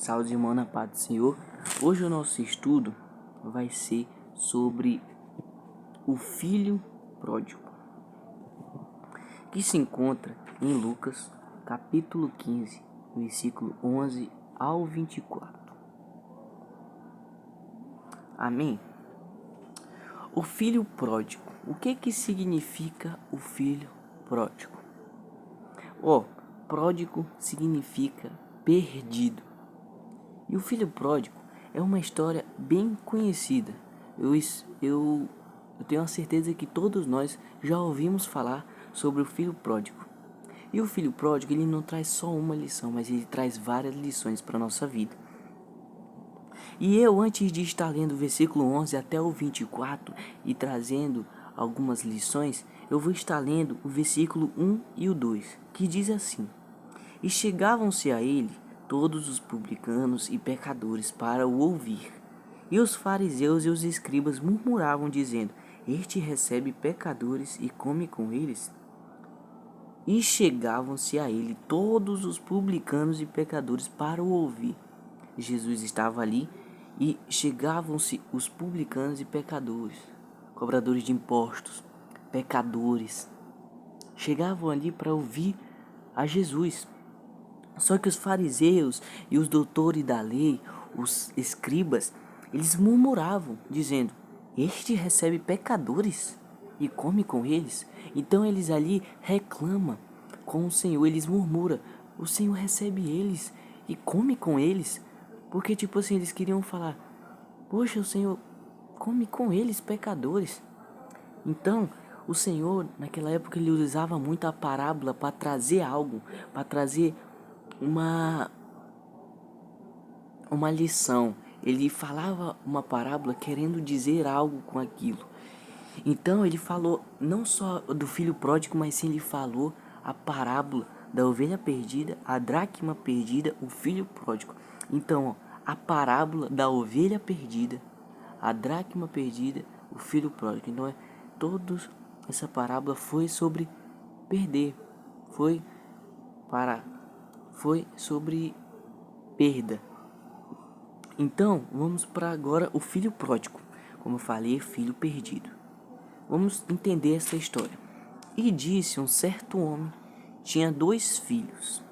Saúde, irmão, na paz do Senhor. Hoje o nosso estudo vai ser sobre o filho pródigo, que se encontra em Lucas, capítulo 15, versículo 11 ao 24. Amém? O filho pródigo. O que significa o filho pródigo? Pródigo significa perdido. E o filho pródigo é uma história bem conhecida. Eu tenho a certeza que todos nós já ouvimos falar sobre o filho pródigo. E o filho pródigo, ele não traz só uma lição, mas ele traz várias lições para a nossa vida. E eu, antes de estar lendo o versículo 11 até o 24 e trazendo algumas lições, eu vou estar lendo o versículo 1 e o 2, que diz assim: E chegavam-se a ele todos os publicanos e pecadores para o ouvir. E os fariseus e os escribas murmuravam, dizendo: Este recebe pecadores e come com eles. E chegavam-se a ele todos os publicanos e pecadores para o ouvir. Jesus estava ali e chegavam-se os publicanos e pecadores, cobradores de impostos, pecadores. Chegavam ali para ouvir a Jesus. Só que os fariseus e os doutores da lei, os escribas, eles murmuravam, dizendo: Este recebe pecadores e come com eles. Então eles ali reclamam com o Senhor, eles murmuram: O Senhor recebe eles e come com eles. Porque tipo assim, eles queriam falar: Poxa, o Senhor come com eles, pecadores. Então, o Senhor, naquela época, ele usava muito a parábola para trazer algo, para trazer uma lição. Ele falava uma parábola querendo dizer algo com aquilo. Então ele falou não só do filho pródigo, mas sim ele falou a parábola da ovelha perdida, a dracma perdida, o filho pródigo. Então, a parábola da ovelha perdida, a dracma perdida, o filho pródigo. Então, todos essa parábola foi sobre perder, foi sobre perda. Então, vamos para agora o filho pródigo. Como eu falei, filho perdido. Vamos entender essa história. E disse um certo homem, tinha 2 filhos.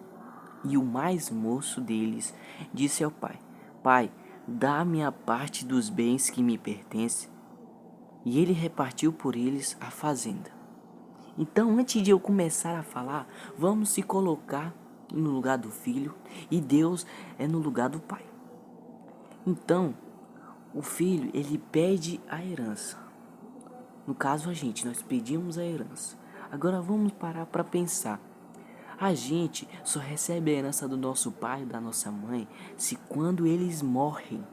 E o mais moço deles disse ao pai: Pai, dá-me a parte dos bens que me pertence. E ele repartiu por eles a fazenda. Então, antes de eu começar a falar, vamos se colocar no lugar do filho e Deus é no lugar do pai. Então, o filho, ele pede a herança. No caso, nós pedimos a herança. Agora vamos parar para pensar. A gente só recebe a herança do nosso pai, da nossa mãe, se quando eles morrem.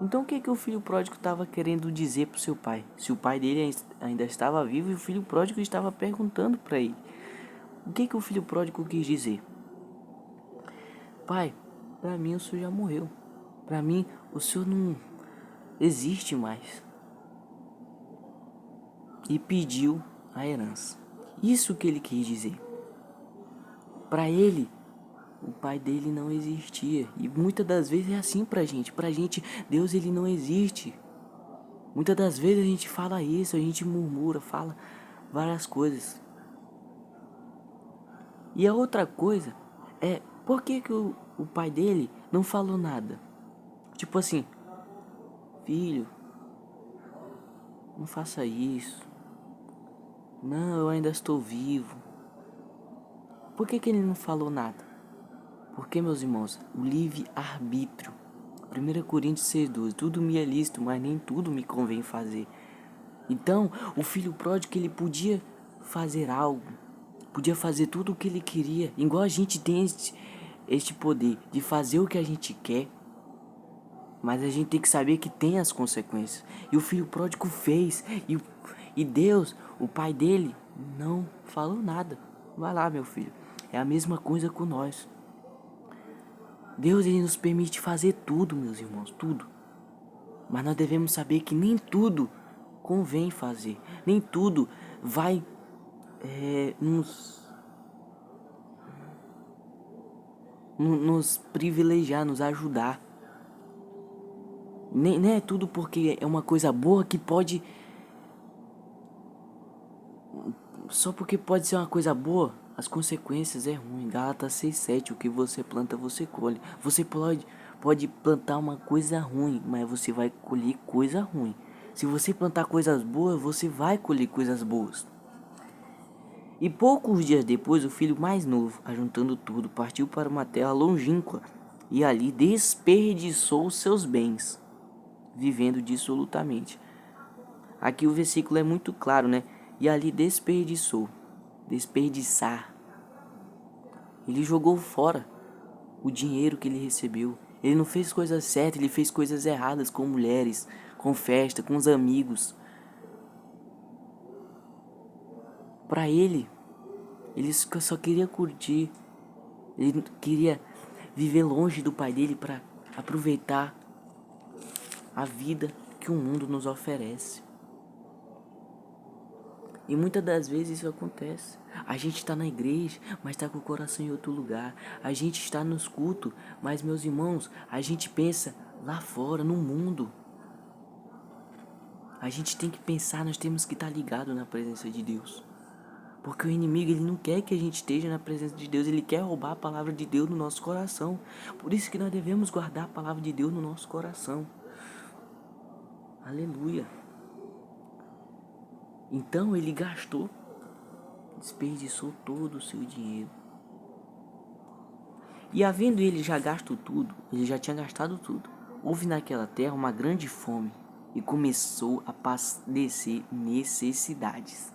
Então o que o filho pródigo estava querendo dizer para o seu pai? Se o pai dele ainda estava vivo e o filho pródigo estava perguntando para ele. O que o filho pródigo quis dizer? Pai, para mim o senhor já morreu. Para mim o senhor não existe mais. E pediu a herança. Isso que ele quis dizer. Para ele, o pai dele não existia. E muitas das vezes é assim pra gente. Pra gente, Deus ele não existe. Muitas das vezes a gente fala isso, a gente murmura, fala várias coisas. E a outra coisa é, por que o pai dele não falou nada? Tipo assim, filho, não faça isso. Não, eu ainda estou vivo. Por que ele não falou nada? Porque, meus irmãos, o livre-arbítrio. 1 Coríntios 6,12. Tudo me é lícito, mas nem tudo me convém fazer. Então, o filho pródigo, ele podia fazer algo. Podia fazer tudo o que ele queria. Igual a gente tem este poder de fazer o que a gente quer. Mas a gente tem que saber que tem as consequências. E o filho pródigo fez. E Deus, o pai dele, não falou nada. Vai lá, meu filho. É a mesma coisa com nós. Deus, ele nos permite fazer tudo, meus irmãos, tudo. Mas nós devemos saber que nem tudo convém fazer. Nem tudo vai nos nos privilegiar, nos ajudar. Nem é tudo porque é uma coisa boa que pode. Só porque pode ser uma coisa boa, as consequências é ruim. Gálatas 6:7, o que você planta, você colhe. Você pode plantar uma coisa ruim, mas você vai colher coisa ruim. Se você plantar coisas boas, você vai colher coisas boas. E poucos dias depois, o filho mais novo, ajuntando tudo, partiu para uma terra longínqua e ali desperdiçou seus bens, vivendo dissolutamente. Aqui o versículo é muito claro, né? E ali desperdiçou. Desperdiçar. Ele jogou fora o dinheiro que ele recebeu. Ele não fez coisas certas, ele fez coisas erradas com mulheres, com festa, com os amigos. Para ele só queria curtir. Ele queria viver longe do pai dele para aproveitar a vida que o mundo nos oferece. E muitas das vezes isso acontece. A gente está na igreja, mas está com o coração em outro lugar. A gente está nos cultos, mas, meus irmãos, a gente pensa lá fora, no mundo. A gente tem que pensar, nós temos que estar ligados na presença de Deus. Porque o inimigo, ele não quer que a gente esteja na presença de Deus. Ele quer roubar a palavra de Deus no nosso coração. Por isso que nós devemos guardar a palavra de Deus no nosso coração. Aleluia. Então ele gastou, desperdiçou todo o seu dinheiro. E havendo ele já gasto tudo, ele já tinha gastado tudo, houve naquela terra uma grande fome e começou a padecer necessidades.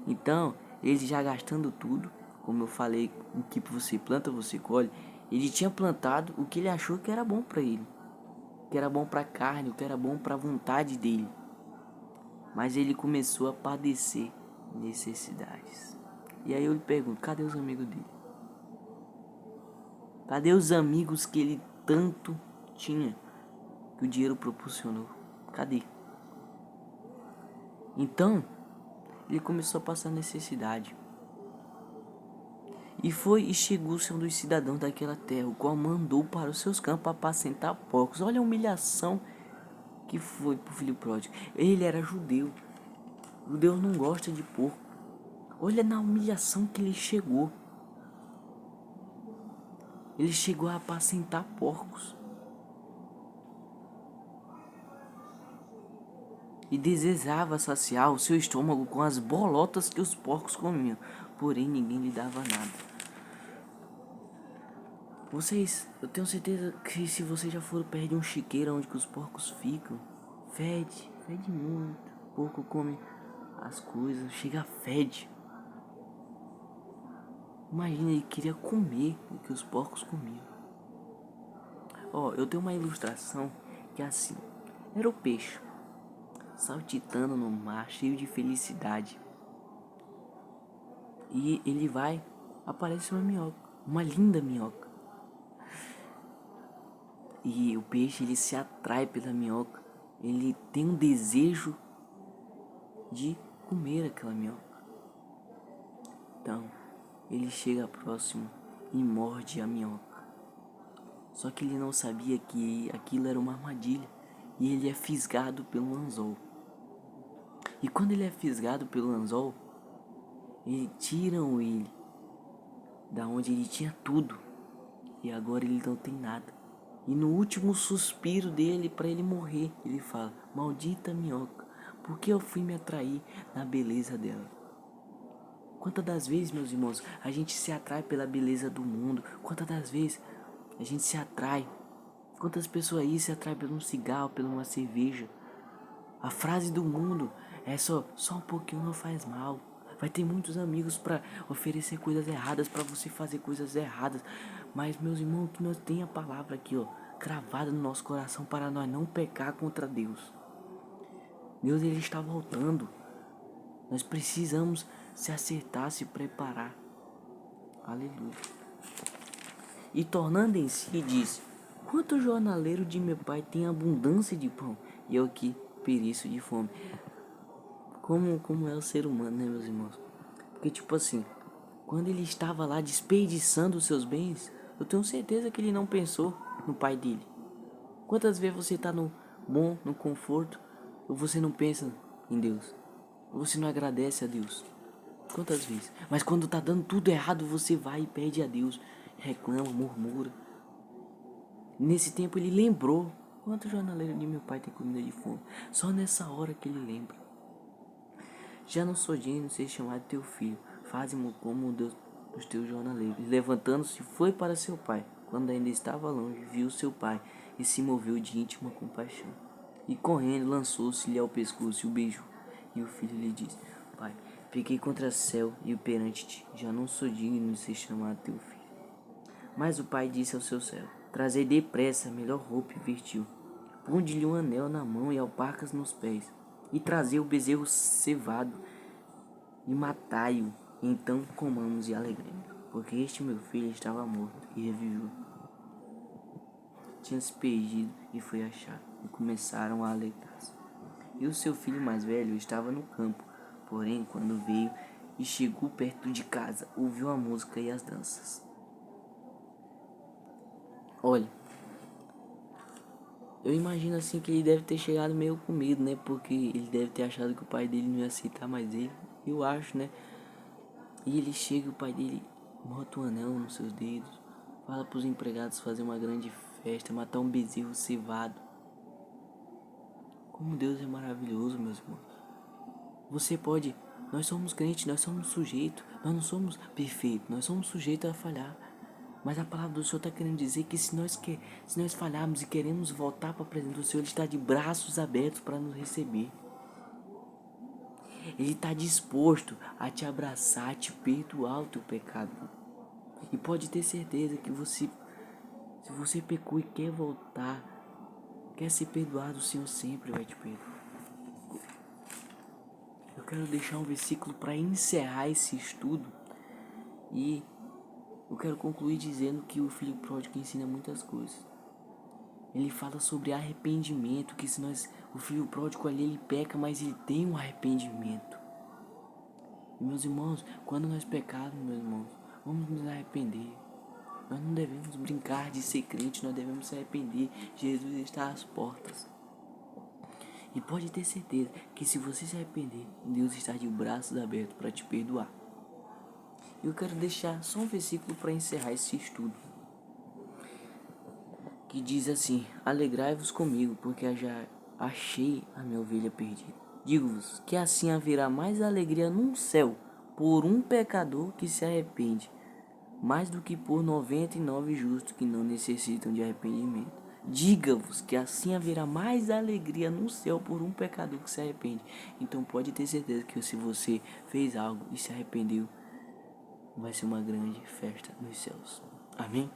Então, ele já gastando tudo, como eu falei, o que você planta, você colhe, ele tinha plantado o que ele achou que era bom para ele, que era bom para a carne, o que era bom para a vontade dele. Mas ele começou a padecer necessidades. E aí eu lhe pergunto, cadê os amigos dele? Cadê os amigos que ele tanto tinha, que o dinheiro proporcionou? Cadê? Então, ele começou a passar necessidade. E foi e chegou-se um dos cidadãos daquela terra, o qual mandou para os seus campos apacentar porcos. Olha a humilhação que foi pro filho pródigo. Ele era judeu. Judeu não gosta de porco. Olha na humilhação que ele chegou. Ele chegou a apacentar porcos. E desejava saciar o seu estômago com as bolotas que os porcos comiam. Porém, ninguém lhe dava nada. Eu tenho certeza que se vocês já foram perto de um chiqueiro onde que os porcos ficam, fede muito. O porco come as coisas, chega fede. Imagina, ele queria comer o que os porcos comiam. Eu tenho uma ilustração que é assim. Era o peixe, saltitando no mar, cheio de felicidade. E ele aparece uma minhoca, uma linda minhoca. E o peixe, ele se atrai pela minhoca. Ele tem um desejo de comer aquela minhoca. Então, ele chega próximo e morde a minhoca. Só que ele não sabia que aquilo era uma armadilha. E ele é fisgado pelo anzol. E quando ele é fisgado pelo anzol, tiram ele da onde ele tinha tudo. E agora ele não tem nada. E no último suspiro dele, para ele morrer, ele fala: maldita minhoca, por que eu fui me atrair na beleza dela? Quantas das vezes, meus irmãos, a gente se atrai pela beleza do mundo? Quantas das vezes a gente se atrai? Quantas pessoas aí se atraem por um cigarro, por uma cerveja? A frase do mundo é só um pouquinho não faz mal. Vai ter muitos amigos para oferecer coisas erradas, para você fazer coisas erradas. Mas, meus irmãos, que nós tem a palavra aqui, cravada no nosso coração para nós não pecar contra Deus. Deus, ele está voltando. Nós precisamos se acertar, se preparar. Aleluia. E tornando em si, diz: quanto jornaleiro de meu pai tem abundância de pão, e eu aqui pereço de fome. Como é o ser humano, né, meus irmãos? Porque, tipo assim, quando ele estava lá desperdiçando os seus bens, Eu tenho certeza que ele não pensou no pai dele. Quantas vezes você tá no bom, no conforto, ou você não pensa em Deus? Ou você não agradece a Deus? Quantas vezes? Mas quando tá dando tudo errado, você vai e pede a Deus, reclama, murmura. Nesse tempo ele lembrou quanto jornaleiro de meu pai tem comida de fome. Só nessa hora que ele lembra. Já não sou digno de ser chamado teu filho. Faze-me como um Deus dos teus jornaleiros. Levantando-se, foi para seu pai. Quando ainda estava longe, viu seu pai e se moveu de íntima compaixão. E correndo, lançou-se-lhe ao pescoço e o beijou. E o filho lhe disse: Pai, pequei contra o céu e perante ti. Já não sou digno de ser chamado teu filho. Mas o pai disse ao seu servo: Trazei depressa a melhor roupa e vestiu. Ponde-lhe um anel na mão e alparcas nos pés. E trazei o bezerro cevado e matai-o. Então comamos e alegremos. Porque este meu filho estava morto e reviveu. Tinha se perdido e foi achado. E começaram a alegrar-se. E o seu filho mais velho estava no campo. Porém, quando veio e chegou perto de casa, ouviu a música e as danças. Olha, eu imagino assim que ele deve ter chegado meio com medo, né? Porque ele deve ter achado que o pai dele não ia aceitar mais ele. Eu acho, né? E ele chega e o pai dele bota um anel nos seus dedos. Fala para os empregados fazer uma grande festa, matar um bezerro cevado. Como Deus é maravilhoso, meus irmãos. Você pode... Nós somos crentes, nós somos sujeitos. Nós não somos perfeitos, nós somos sujeitos a falhar. Mas a palavra do Senhor está querendo dizer que se nós falharmos e queremos voltar para a presença do Senhor, Ele está de braços abertos para nos receber. Ele está disposto a te abraçar, a te perdoar o teu pecado. E pode ter certeza que se você pecou e quer voltar, quer ser perdoado, o Senhor sempre vai te perdoar. Eu quero deixar um versículo para encerrar esse estudo. E eu quero concluir dizendo que o filho pródigo ensina muitas coisas. Ele fala sobre arrependimento, que o filho pródigo ali ele peca, mas ele tem um arrependimento. E meus irmãos, quando nós pecarmos, meus irmãos, vamos nos arrepender. Nós não devemos brincar de ser crente, nós devemos se arrepender. Jesus está às portas. E pode ter certeza que se você se arrepender, Deus está de braços abertos para te perdoar. Eu quero deixar só um versículo para encerrar esse estudo. Que diz assim: Alegrai-vos comigo, porque eu já achei a minha ovelha perdida. Digo-vos que assim haverá mais alegria no céu por um pecador que se arrepende, mais do que por 99 justos que não necessitam de arrependimento. Diga-vos que assim haverá mais alegria no céu por um pecador que se arrepende. Então pode ter certeza que se você fez algo e se arrependeu, vai ser uma grande festa nos céus. Amém?